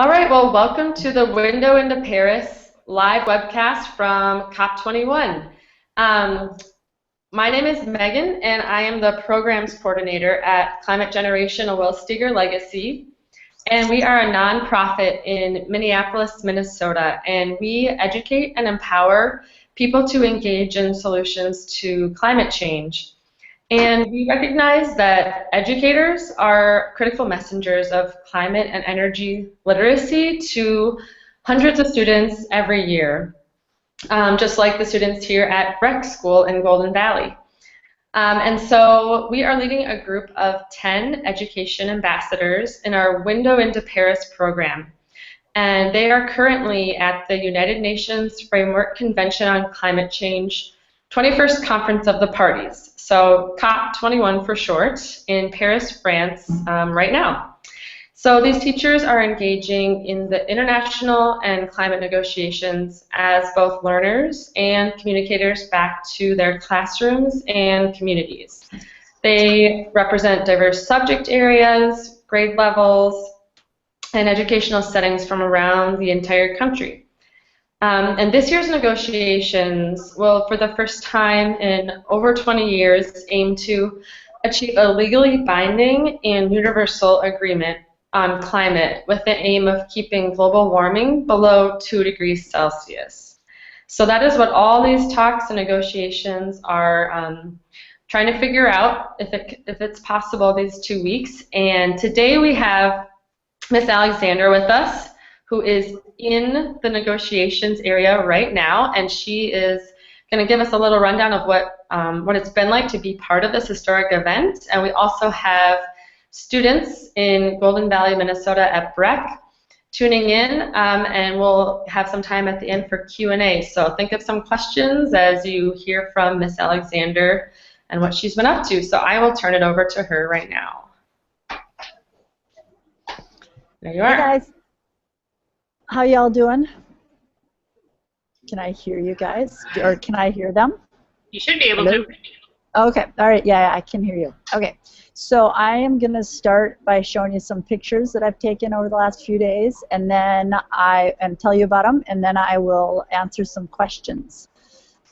All right, well, welcome to the Window into Paris live webcast from COP21. My name is Megan, and I am the programs coordinator at Climate Generation, a Will Steger Legacy. And we are a nonprofit in Minneapolis, Minnesota, and we educate and empower people to engage in solutions to climate change. And we recognize that educators are critical messengers of climate and energy literacy to hundreds of students every year, just like the students here at Breck School in Golden Valley. And so we are leading a group of 10 education ambassadors in our Window into Paris program. And they are currently at the United Nations Framework Convention on Climate Change 21st Conference of the Parties, so COP21 for short, in Paris, France, right now. So these teachers are engaging in the international and climate negotiations as both learners and communicators back to their classrooms and communities. They represent diverse subject areas, grade levels, and educational settings from around the entire country. And this year's negotiations will, for the first time in over 20 years, aim to achieve a legally binding and universal agreement on climate with the aim of keeping global warming below 2 degrees Celsius. So that is what all these talks and negotiations are trying to figure out, if it's possible, these 2 weeks. And today we have Ms. Alexander with us, who is in the negotiations area right now, and she is going to give us a little rundown of what it's been like to be part of this historic event. And we also have students in Golden Valley, Minnesota at Breck tuning in, and we'll have some time at the end for Q&A. So think of some questions as you hear from Ms. Alexander and what she's been up to. So I will turn it over to her right now. There you are. Hey guys. How y'all doing? Can I hear you guys? Or can I hear them? You should be able to. Okay, all right, yeah, I can hear you. Okay, so I am going to start by showing you some pictures that I've taken over the last few days, and then tell you about them, and then I will answer some questions.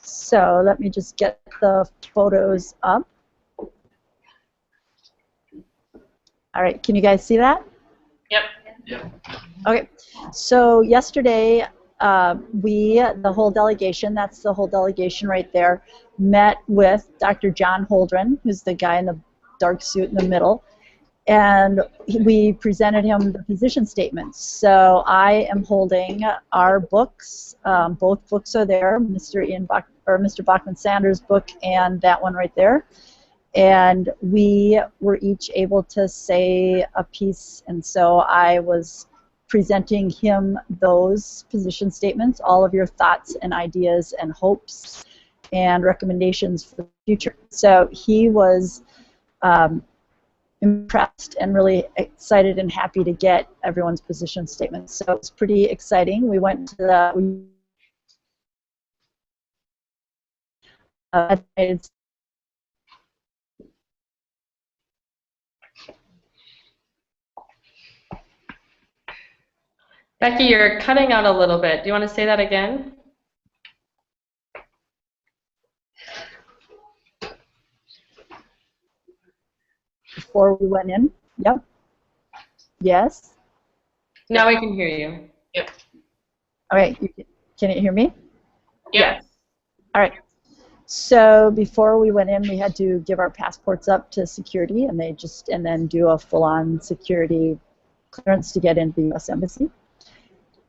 So let me just get the photos up. All right, can you guys see that? Yep. Yep. Okay, so yesterday the whole delegation, that's the whole delegation right there, met with Dr. John Holdren, who's the guy in the dark suit in the middle, and we presented him the position statements. So I am holding our books. Both books are there, Mr. Bachman Sanders' book and that one right there. And we were each able to say a piece, and so I was presenting him those position statements, all of your thoughts and ideas and hopes and recommendations for the future. So he was impressed and really excited and happy to get everyone's position statements. So it's pretty exciting. We went to the Becky, you're cutting out a little bit. Do you want to say that again? Before we went in? Yep. Yes? Now we can hear you. Yep. All right. Can you hear me? Yes. All right. So before we went in, we had to give our passports up to security, and then do a full-on security clearance to get into the U.S. Embassy.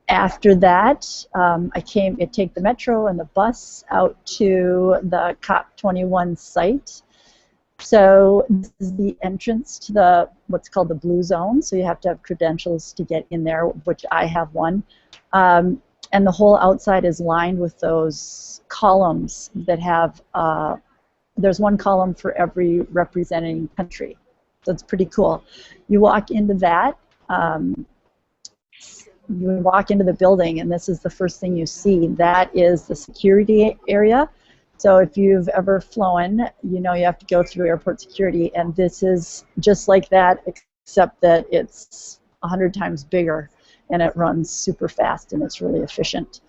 After that, I'd take the metro and the bus out to the COP21 site. So this is the entrance to what's called the blue zone. So you have to have credentials to get in there, which I have one. And the whole outside is lined with those columns that have, there's one column for every representing country. So it's pretty cool. You walk into that. You walk into the building, and this is the first thing you see. That is the security area. So if you've ever flown, you know you have to go through airport security, and this is just like that, except that it's 100 times bigger. and it runs super fast, and it's really efficient.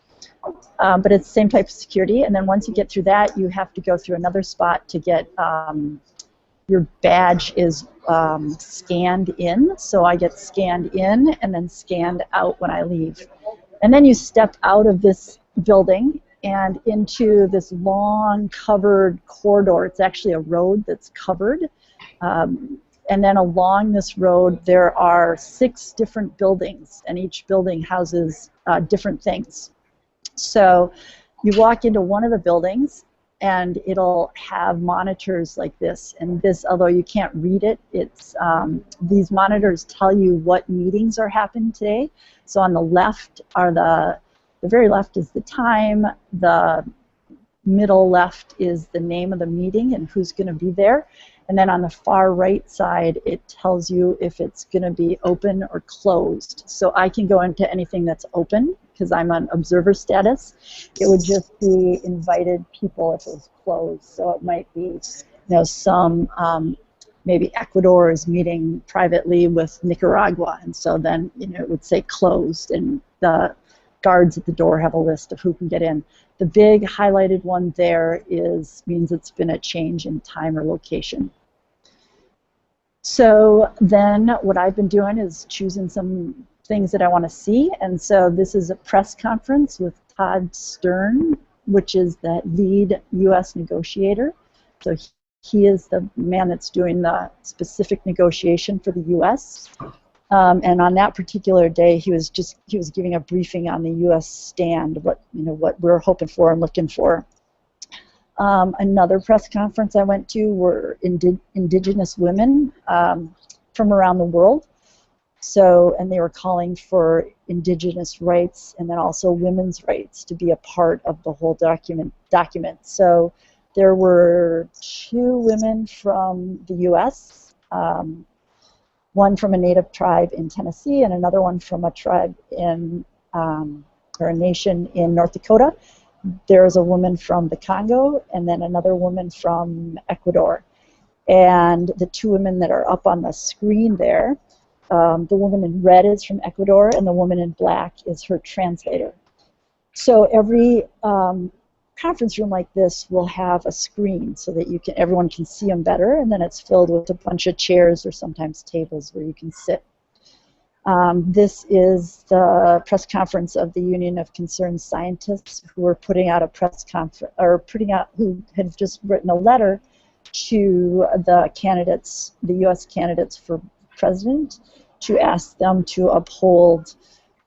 But it's the same type of security, and then once you get through that, you have to go through another spot to get your badge is scanned in. So I get scanned in and then scanned out when I leave. And then you step out of this building and into this long covered corridor. It's actually a road that's covered. And then along this road, there are 6 different buildings, and each building houses different things. So you walk into one of the buildings, and it'll have monitors like this. And this, although you can't read it, it's these monitors tell you what meetings are happening today. So on the left are the very left is the time, the middle left is the name of the meeting and who's going to be there. And then on the far right side, it tells you if it's going to be open or closed. So I can go into anything that's open because I'm on observer status. It would just be invited people if it was closed. So it might be, some maybe Ecuador is meeting privately with Nicaragua, and so then it would say closed, and the guards at the door have a list of who can get in. The big highlighted one there means it's been a change in time or location. So then what I've been doing is choosing some things that I want to see, and so this is a press conference with Todd Stern, which is the lead U.S. negotiator. So he is the man that's doing the specific negotiation for the U.S. And on that particular day, he was giving a briefing on the U.S. stand, what we're hoping for and looking for. Another press conference I went to were indigenous women from around the world. So, and they were calling for indigenous rights and then also women's rights to be a part of the whole document. So there were 2 women from the U.S., one from a native tribe in Tennessee and another one from a tribe or a nation in North Dakota. There's a woman from the Congo and then another woman from Ecuador. And the 2 women that are up on the screen there, the woman in red is from Ecuador and the woman in black is her translator. So every conference room like this will have a screen so that everyone can see them better, and then it's filled with a bunch of chairs or sometimes tables where you can sit. This is the press conference of the Union of Concerned Scientists, who are putting out a press conference, or who have just written a letter to the candidates, the U.S. candidates for president, to ask them to uphold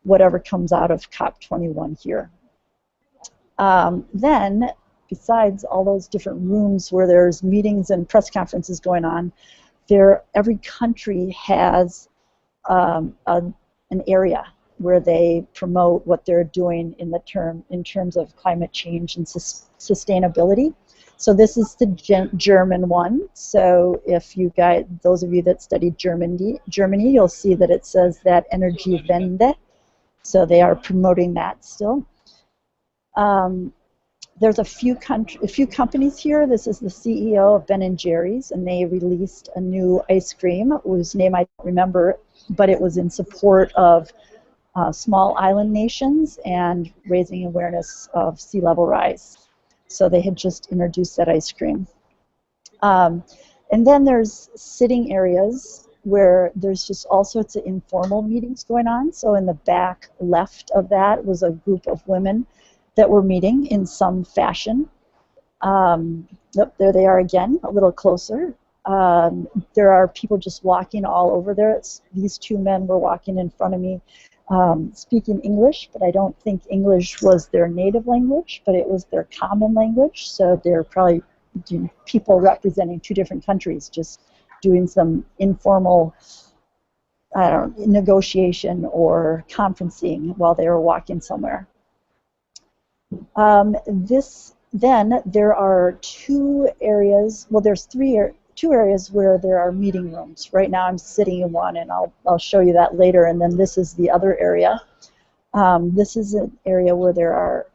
whatever comes out of COP21 here. Then, besides all those different rooms where there's meetings and press conferences going on, every country has an area where they promote what they're doing in terms of climate change and sustainability. So this is the German one. So if you guys, those of you that studied Germany, you'll see that it says that Energiewende. So they are promoting that still. There's a few companies here. This is the CEO of Ben & Jerry's, and they released a new ice cream whose name I don't remember, but it was in support of small island nations and raising awareness of sea level rise. So they had just introduced that ice cream. And then there's sitting areas where there's just all sorts of informal meetings going on. So in the back left of that was a group of women that were meeting in some fashion. Yep, there they are again, a little closer. There are people just walking all over there. These 2 men were walking in front of me speaking English, but I don't think English was their native language, but it was their common language. So they're probably people representing 2 different countries, just doing some informal negotiation or conferencing while they were walking somewhere. Then there are 2 areas, well there's 2 areas where there are meeting rooms. Right now I'm sitting in one, and I'll show you that later, and then this is the other area. This is an area where there are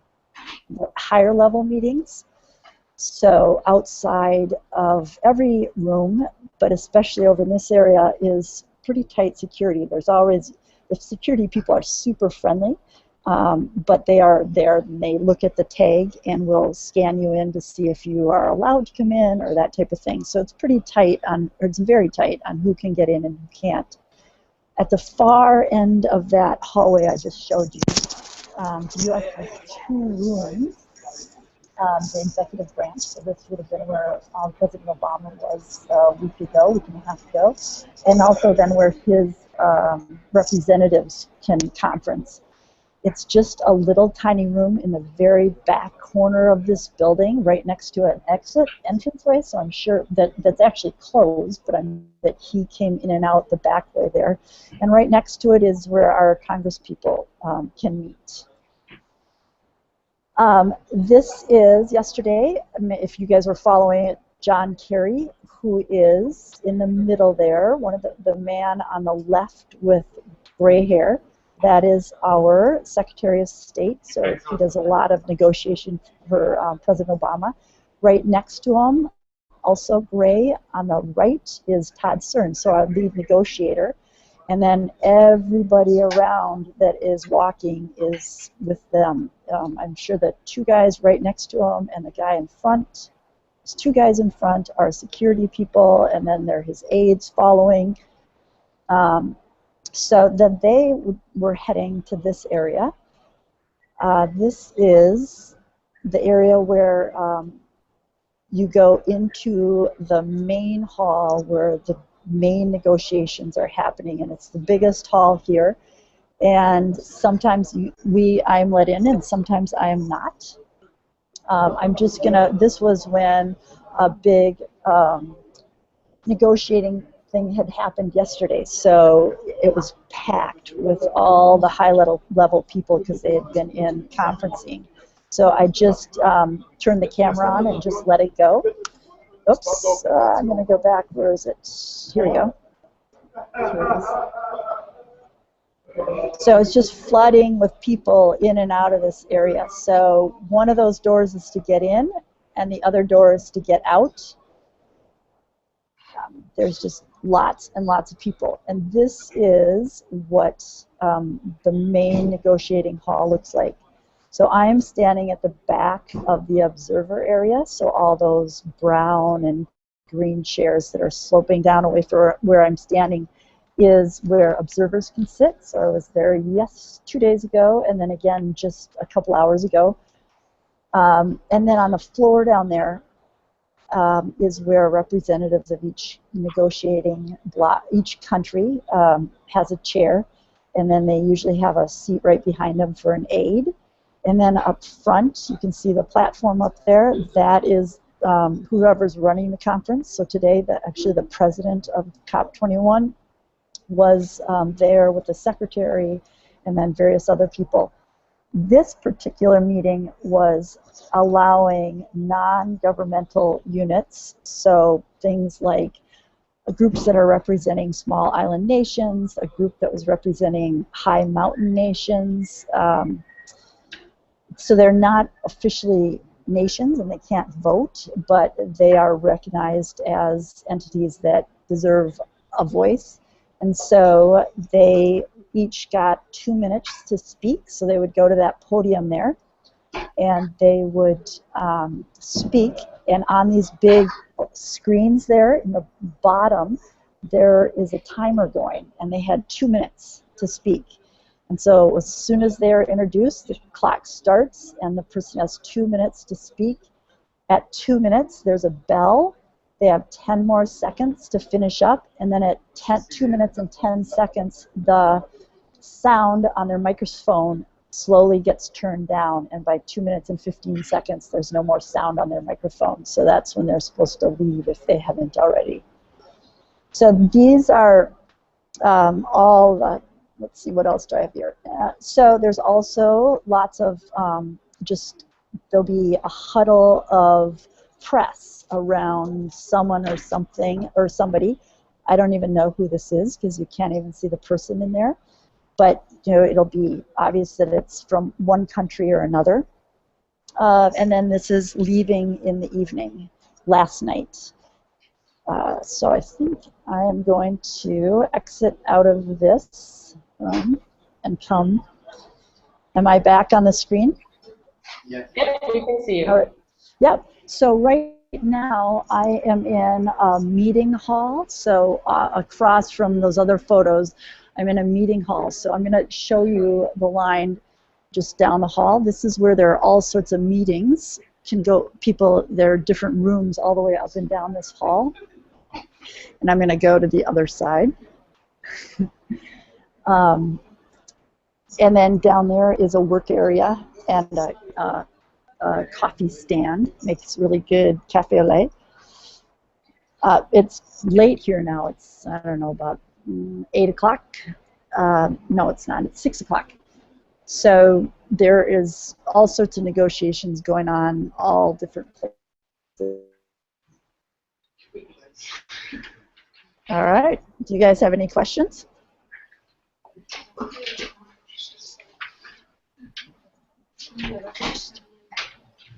higher level meetings. So outside of every room, but especially over in this area, is pretty tight security. There's always the security people are super friendly, but they are there and they look at the tag and will scan you in to see if you are allowed to come in or that type of thing. So it's pretty tight on, or it's very tight on who can get in and who can't. At the far end of that hallway I just showed you, you have 2 rooms. The executive branch, so this would have been where President Obama was a week and a half ago, and also then where his representatives can conference. It's just a little tiny room in the very back corner of this building, right next to an entranceway, so I'm sure that's actually closed, but that he came in and out the back way there. And right next to it is where our Congress people can meet. This is yesterday, if you guys were following it, John Kerry, who is in the middle there, one of the man on the left with gray hair. That is our Secretary of State, so he does a lot of negotiation for President Obama. Right next to him, also gray on the right, is Todd Stern, so our lead negotiator. And then everybody around that is walking is with them. I'm sure the 2 guys right next to him and the guy in front, there's 2 guys in front are security people, and then there are his aides following. So then they were heading to this area. This is the area where you go into the main hall where the main negotiations are happening, and it's the biggest hall here. And sometimes I'm let in, and sometimes I am not. I'm just gonna. This was when a big negotiating thing had happened yesterday, so it was packed with all the high-level people because they had been in conferencing. So I just turned the camera on and just let it go. Oops, I'm going to go back. Where is it? Here we go. Here it is. So it's just flooding with people in and out of this area. So one of those doors is to get in, and the other door is to get out. There's just lots and lots of people. And this is what the main negotiating hall looks like. So I am standing at the back of the observer area, so all those brown and green chairs that are sloping down away from where I'm standing is where observers can sit. So I was there 2 days ago, and then again just a couple hours ago. And then on the floor down there is where representatives of each negotiating block, each country has a chair, and then they usually have a seat right behind them for an aide. And then up front, you can see the platform up there. That is whoever's running the conference. So today, actually the president of COP21 was there with the secretary and then various other people. This particular meeting was allowing non-governmental units, so things like groups that are representing small island nations, a group that was representing high mountain nations. So they're not officially nations and they can't vote, but they are recognized as entities that deserve a voice. And so they each got 2 minutes to speak, so they would go to that podium there and they would speak, and on these big screens there in the bottom there is a timer going, and they had 2 minutes to speak. And so as soon as they're introduced, the clock starts and the person has 2 minutes to speak. At 2 minutes there's a bell. They have 10 more seconds to finish up, and then at 2 minutes and 10 seconds the sound on their microphone slowly gets turned down, and by 2 minutes and 15 seconds there's no more sound on their microphone. So that's when they're supposed to leave if they haven't already. So these are all the, let's see, what else do I have here? So there's also lots of there'll be a huddle of press around someone or something or somebody. I don't even know who this is because you can't even see the person in there. But it'll be obvious that it's from one country or another. And then this is leaving in the evening, last night. So I think I am going to exit out of this and come. Am I back on the screen? Yep, we can see you. All right. Yep. So right now I am in a meeting hall. So across from those other photos, I'm in a meeting hall. So I'm going to show you the line just down the hall. This is where there are all sorts of meetings. Can go people. There are different rooms all the way up and down this hall. And I'm going to go to the other side. And then down there is a work area and a coffee stand. Makes really good cafe au lait. It's late here now. It's, I don't know, about 8 o'clock. No, it's not. It's 6 o'clock. So there is all sorts of negotiations going on, all different places. All right. Do you guys have any questions?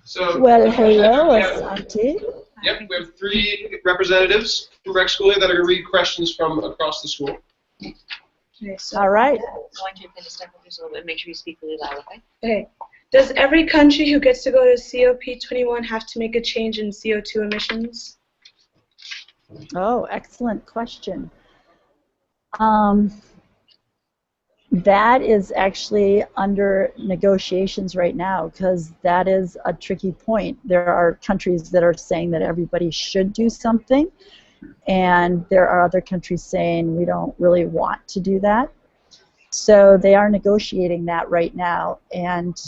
So, well, hello, Asante. Yep, we have 3 representatives from rec school here that are going to read questions from across the school. Okay, so All right. I want you to kind of step up just a little bit. Make sure you speak really loud, okay? okay. Does every country who gets to go to COP21 have to make a change in CO2 emissions? Oh, excellent question. That is actually under negotiations right now because that is a tricky point. There are countries that are saying that everybody should do something, and there are other countries saying we don't really want to do that. So they are negotiating that right now, and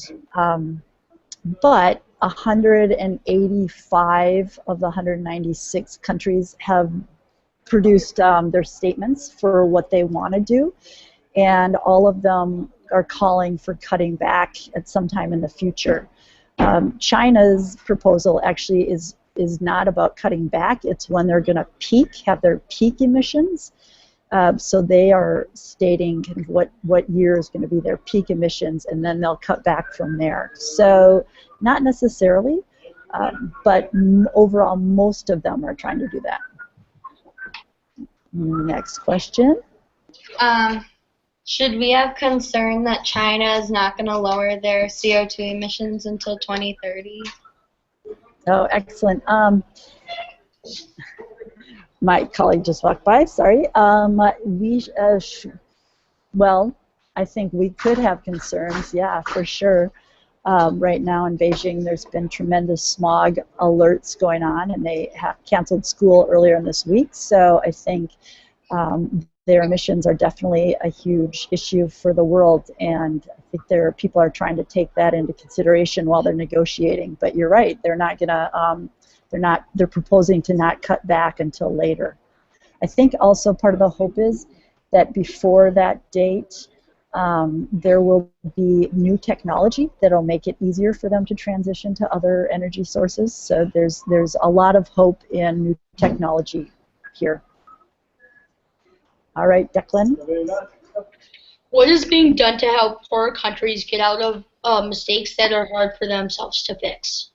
but 185 of the 196 countries have produced their statements for what they want to do. And all of them are calling for cutting back at some time in the future. China's proposal actually is not about cutting back. It's when they're going to have their peak emissions. So they are stating kind of what year is going to be their peak emissions, and then they'll cut back from there. So not necessarily, but overall most of them are trying to do that. Next question. Should we have concern that China is not going to lower their CO2 emissions until 2030? Oh, excellent. My colleague just walked by, sorry. Well, I think we could have concerns, yeah, for sure. Right now in Beijing, there's been tremendous smog alerts going on, and they have canceled school earlier in this week, so I think their emissions are definitely a huge issue for the world, and I think people are trying to take that into consideration while they're negotiating. But you're right; they're not gonna. They're proposing to not cut back until later. I think also part of the hope is that before that date, there will be new technology that'll make it easier for them to transition to other energy sources. So there's a lot of hope in new technology here. All right, Declan. What is being done to help poor countries get out of mistakes that are hard for themselves to fix?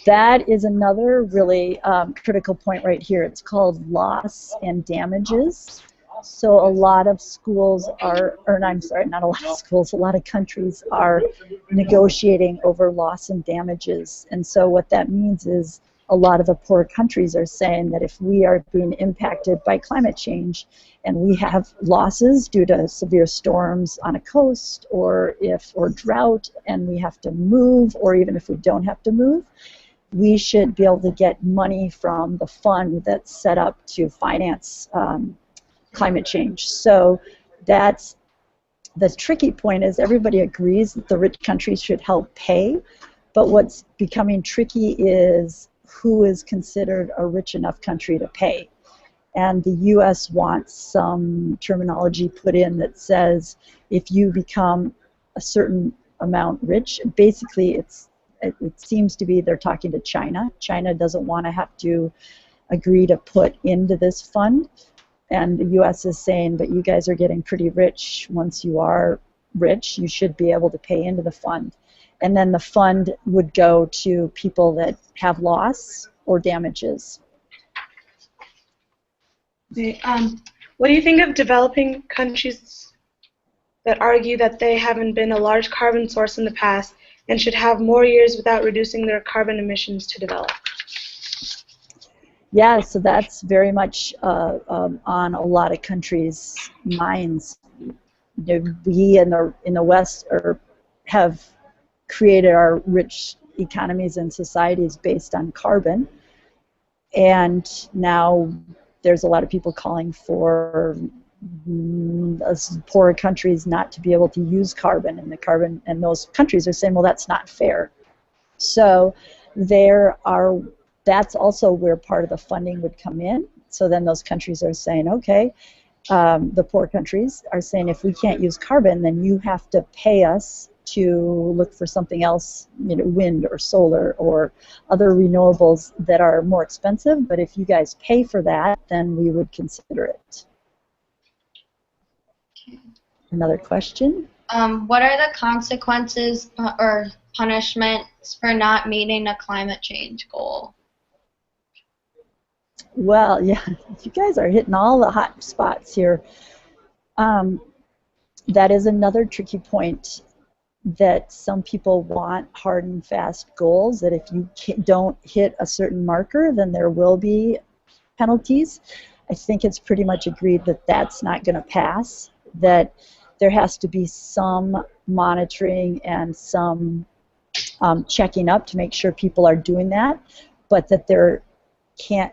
That is another really critical point right here. It's called loss and damages. So a lot of schools are, or I'm sorry, not a lot of schools, a lot of countries are negotiating over loss and damages. And so what that means is a lot of the poor countries are saying that if we are being impacted by climate change and we have losses due to severe storms on a coast or drought and we have to move, or even if we don't have to move, we should be able to get money from the fund that's set up to finance climate change. So that's the tricky point. Is everybody agrees that the rich countries should help pay, but what's becoming tricky is who is considered a rich enough country to pay. And the U.S. wants some terminology put in that says if you become a certain amount rich, basically it seems to be they're talking to China. China doesn't want to have to agree to put into this fund. And the U.S. is saying, but you guys are getting pretty rich. Once you are rich, you should be able to pay into the fund. And then the fund would go to people that have loss or damages. What do you think of developing countries that argue that they haven't been a large carbon source in the past and should have more years without reducing their carbon emissions to develop? Yeah, so that's very much on a lot of countries' minds. We in the West have created our rich economies and societies based on carbon, and now there's a lot of people calling for poorer countries not to be able to use carbon, and those countries are saying, well, that's not fair. So that's also where part of the funding would come in. So then those countries are saying, okay, the poor countries are saying, if we can't use carbon, then you have to pay us to look for something else, wind or solar or other renewables that are more expensive. But if you guys pay for that, then we would consider it. Another question? What are the consequences or punishments for not meeting a climate change goal? Well, yeah, you guys are hitting all the hot spots here. That is another tricky point, that some people want hard and fast goals, that if you don't hit a certain marker, then there will be penalties. I think it's pretty much agreed that that's not going to pass, that there has to be some monitoring and some checking up to make sure people are doing that, but that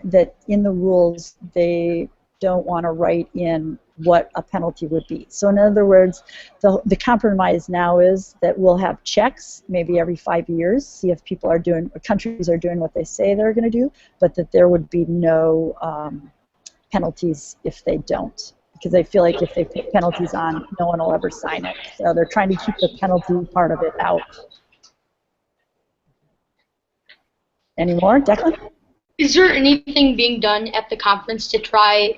that in the rules they don't want to write in what a penalty would be. So in other words, the compromise now is that we'll have checks maybe every 5 years, see if people are doing, or countries are doing what they say they're going to do, but that there would be no penalties if they don't. Because I feel like if they put penalties on, no one will ever sign it. So they're trying to keep the penalty part of it out. Any more, Declan? Is there anything being done at the conference to try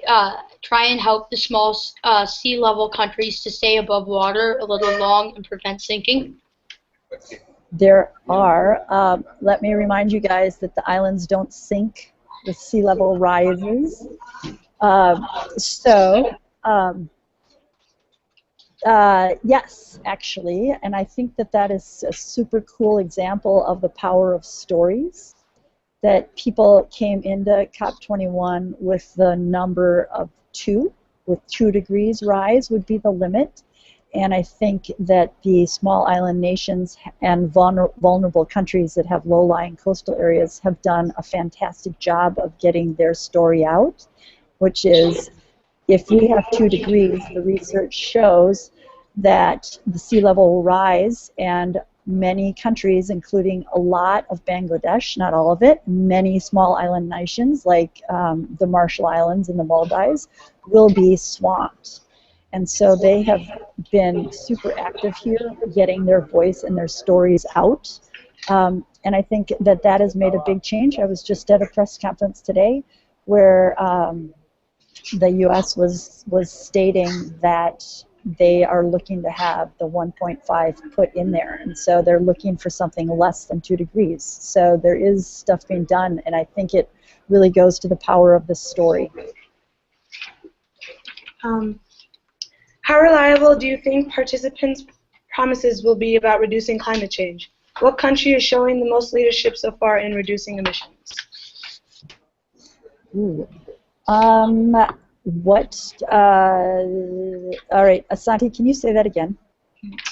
and help the small sea level countries to stay above water a little long and prevent sinking? There are. Let me remind you guys that the islands don't sink. The sea level rises. Yes, actually, and I think that is a super cool example of the power of stories, that people came into COP21 with the number of 2, with 2 degrees rise would be the limit, and I think that the small island nations and vulnerable countries that have low-lying coastal areas have done a fantastic job of getting their story out, which is, if we have 2 degrees, the research shows that the sea level will rise, and many countries, including a lot of Bangladesh, not all of it, many small island nations like the Marshall Islands and the Maldives, will be swamped. And so they have been super active here, getting their voice and their stories out. And I think that has made a big change. I was just at a press conference today where the U.S. was stating that they are looking to have the 1.5 put in there, and so they're looking for something less than 2 degrees. So there is stuff being done, and I think it really goes to the power of the story. How reliable do you think participants' promises will be about reducing climate change? What country is showing the most leadership so far in reducing emissions? Ooh. All right, Asante, can you say that again?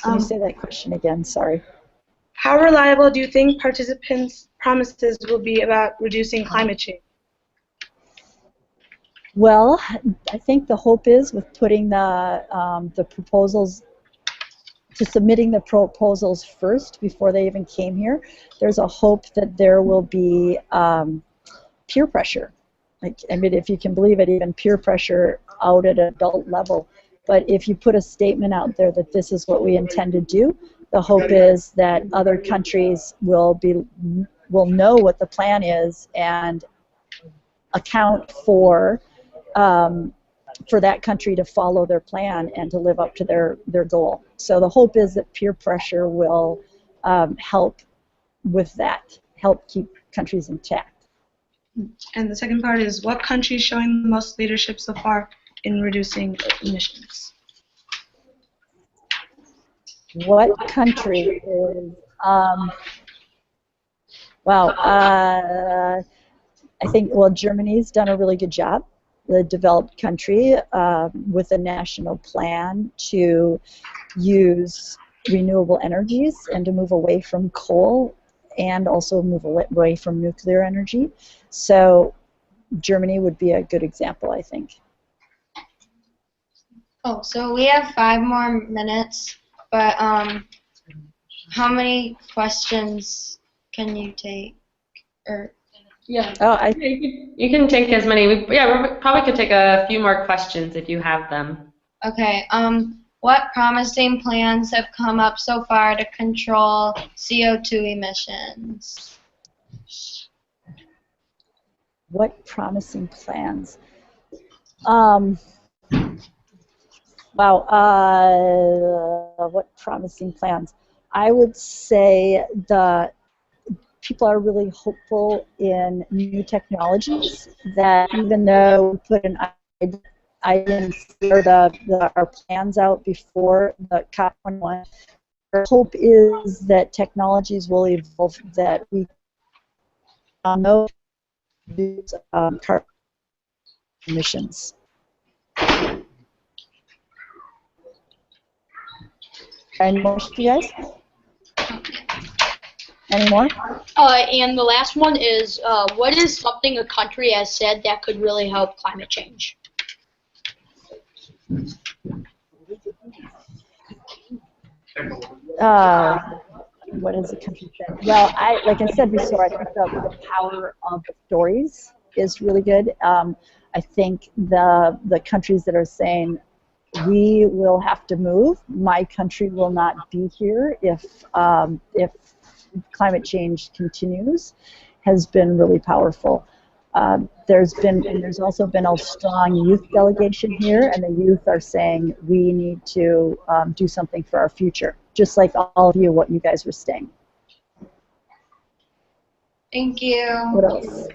Can you say that question again? Sorry. How reliable do you think participants' promises will be about reducing climate change? Well, I think the hope is, with putting the proposals, to submitting the proposals first before they even came here, there's a hope that there will be peer pressure. Like, I mean, if you can believe it, even peer pressure out at adult level. But if you put a statement out there that this is what we intend to do, the hope is that other countries will know what the plan is and account for that country to follow their plan and to live up to their goal. So the hope is that peer pressure will help with that, help keep countries intact. And the second part is, what country is showing the most leadership so far in reducing emissions? What country is, wow, I think, well, Germany's done a really good job, the developed country, with a national plan to use renewable energies and to move away from coal and also move away from nuclear energy. So Germany would be a good example, I think. Oh, so we have 5 more minutes, but how many questions can you take? Or Yeah. Oh, You can take as many. We probably could take a few more questions if you have them. okay, what promising plans have come up so far to control CO2 emissions? what promising plans? Wow, what promising plans? I would say the people are really hopeful in new technologies, that even though we put an item or our plans out before the COP21, our hope is that technologies will evolve that we know reduce carbon emissions. Any more for you guys? Any more? And the last one is, what is something a country has said that could really help climate change? What is the country said? Well, like I said before, I think the power of the stories is really good. I think the countries that are saying we will have to move, my country will not be here if climate change continues, has been really powerful. There's also been a strong youth delegation here, and the youth are saying we need to do something for our future, just like all of you, what you guys were saying. Thank you. What else?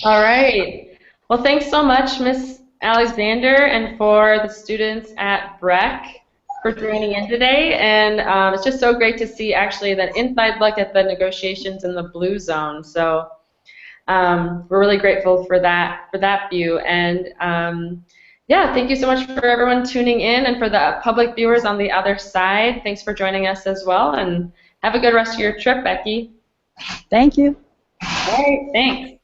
All right. Well, thanks so much, Miss Alexander, and for the students at BREC for joining in today. And it's just so great to see actually that inside look at the negotiations in the blue zone. So we're really grateful for that view. And yeah, thank you so much for everyone tuning in, and for the public viewers on the other side. Thanks for joining us as well, and have a good rest of your trip, Becky. Thank you. All right, thanks.